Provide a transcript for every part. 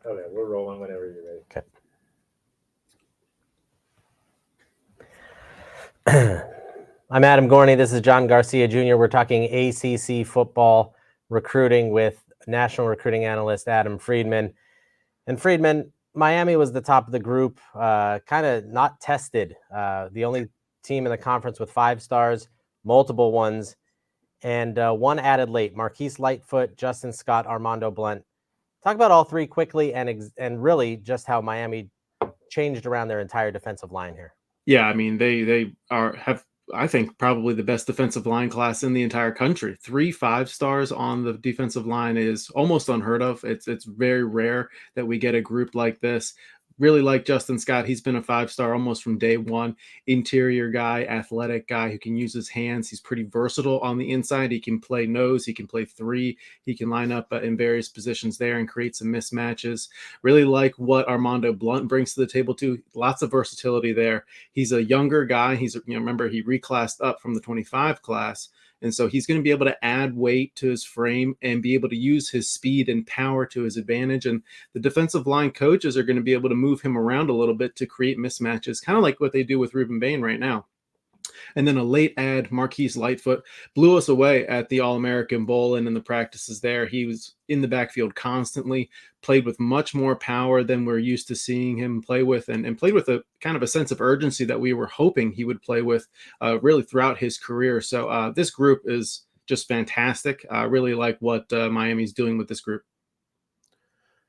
Okay, we're rolling whenever you're Okay. I'm Adam Gorney. This is John Garcia Jr. We're talking ACC football recruiting with national recruiting analyst Adam Friedman. And Friedman, Miami was the top of the group, kind of not tested. The only team in the conference with 5 stars, multiple ones, and one added late, Marquise Lightfoot, Justin Scott, Armando Blunt. Talk about all 3 quickly and really just how Miami changed around their entire defensive line here. Yeah, I mean, they have, I think, probably the best defensive line class in the entire country. 3 5-stars on the defensive line is almost unheard of. It's very rare that we get a group like this. Really like Justin Scott. He's been a 5-star almost from day one. Interior guy, athletic guy who can use his hands. He's pretty versatile on the inside. He can play nose. He can play 3. He can line up in various positions there and create some mismatches. Really like what Armando Blunt brings to the table too. Lots of versatility there. He's a younger guy. Remember, he reclassed up from the 25 class. And so he's going to be able to add weight to his frame and be able to use his speed and power to his advantage. And the defensive line coaches are going to be able to move him around a little bit to create mismatches, kind of like what they do with Ruben Bain right now. And then a late add, Marquise Lightfoot, blew us away at the All-American Bowl and in the practices there. He was in the backfield constantly, played with much more power than we're used to seeing him play with, and played with a kind of a sense of urgency that we were hoping he would play with really throughout his career. So this group is just fantastic. I really like what Miami's doing with this group.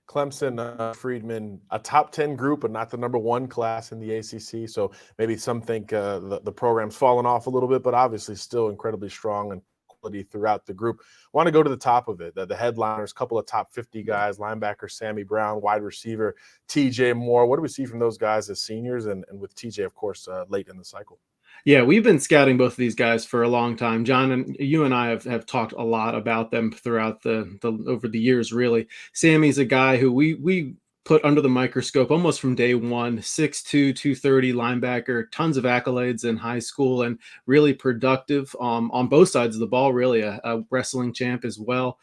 Clemson, Friedman, a top 10 group, but not the number 1 class in the ACC. So maybe some think the program's fallen off a little bit, but obviously still incredibly strong and quality throughout the group. Want to go to the top of it. The headliners, couple of top 50 guys, linebacker Sammy Brown, wide receiver TJ Moore. What do we see from those guys as seniors and with TJ, of course, late in the cycle? Yeah, we've been scouting both of these guys for a long time. John, and you and I have talked a lot about them throughout the over the years, really. Sammy's a guy who we put under the microscope almost from day one. 6'2", 230 linebacker, tons of accolades in high school, and really productive on both sides of the ball, really a wrestling champ as well.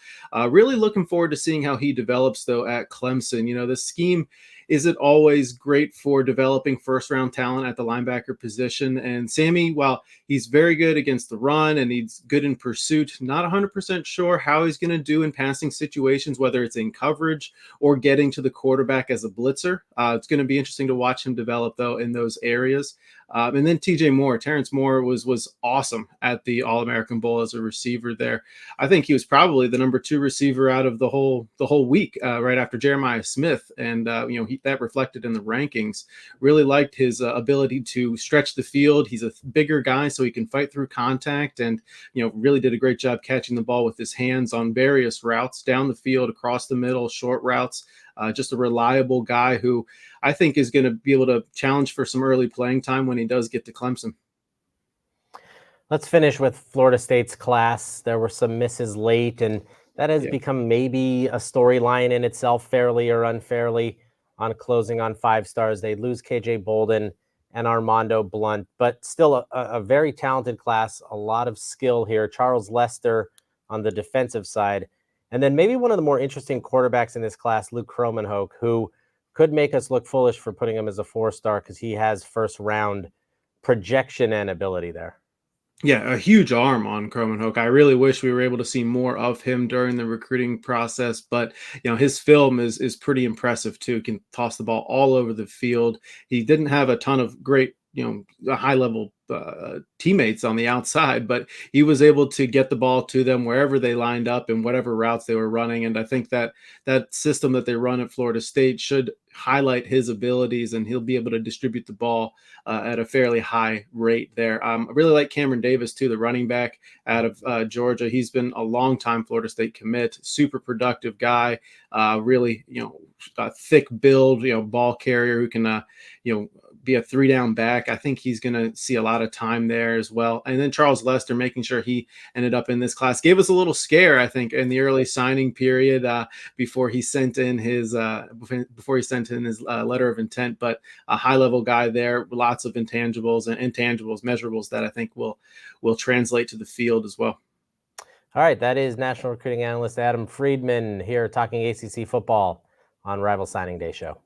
Really looking forward to seeing how he develops, though, at Clemson. You know, the scheme isn't always great for developing first-round talent at the linebacker position. And Sammy, while he's very good against the run and he's good in pursuit, not 100% sure how he's going to do in passing situations, whether it's in coverage or getting to the quarterback as a blitzer. It's going to be interesting to watch him develop, though, in those areas. And then TJ Moore, Terrence Moore was awesome at the All-American Bowl as a receiver there. I think he was probably the number 2 receiver out of the whole week, right after Jeremiah Smith. And, that reflected in the rankings. Really liked his ability to stretch the field. He's a bigger guy, so he can fight through contact, and, really did a great job catching the ball with his hands on various routes down the field, across the middle, short routes. Just a reliable guy who I think is going to be able to challenge for some early playing time when he does get to Clemson. Let's finish with Florida State's class. There were some misses late, and that has become maybe a storyline in itself, fairly or unfairly, on closing on 5 stars. They lose KJ Bolden and Armando Blunt, but still a very talented class, a lot of skill here. Charles Lester on the defensive side. And then maybe one of the more interesting quarterbacks in this class, Luke Kromenhoek, who could make us look foolish for putting him as a 4-star because he has first-round projection and ability there. Yeah, a huge arm on Kromenhoek. I really wish we were able to see more of him during the recruiting process, but his film is pretty impressive too. He can toss the ball all over the field. He didn't have a ton of great, high level teammates on the outside, but he was able to get the ball to them wherever they lined up and whatever routes they were running. And I think that system that they run at Florida State should highlight his abilities, and he'll be able to distribute the ball at a fairly high rate there. I really like Cameron Davis too, the running back out of Georgia. He's been a long time Florida State commit, super productive guy, really, a thick build, ball carrier who can, be a 3-down back. I think he's going to see a lot of time there as well. And then Charles Lester, making sure he ended up in this class, gave us a little scare, I think, in the early signing period before he sent in his letter of intent. But a high-level guy there, lots of intangibles and measurables that I think will translate to the field as well. All right, that is national recruiting analyst Adam Friedman here talking ACC football on Rival Signing Day Show.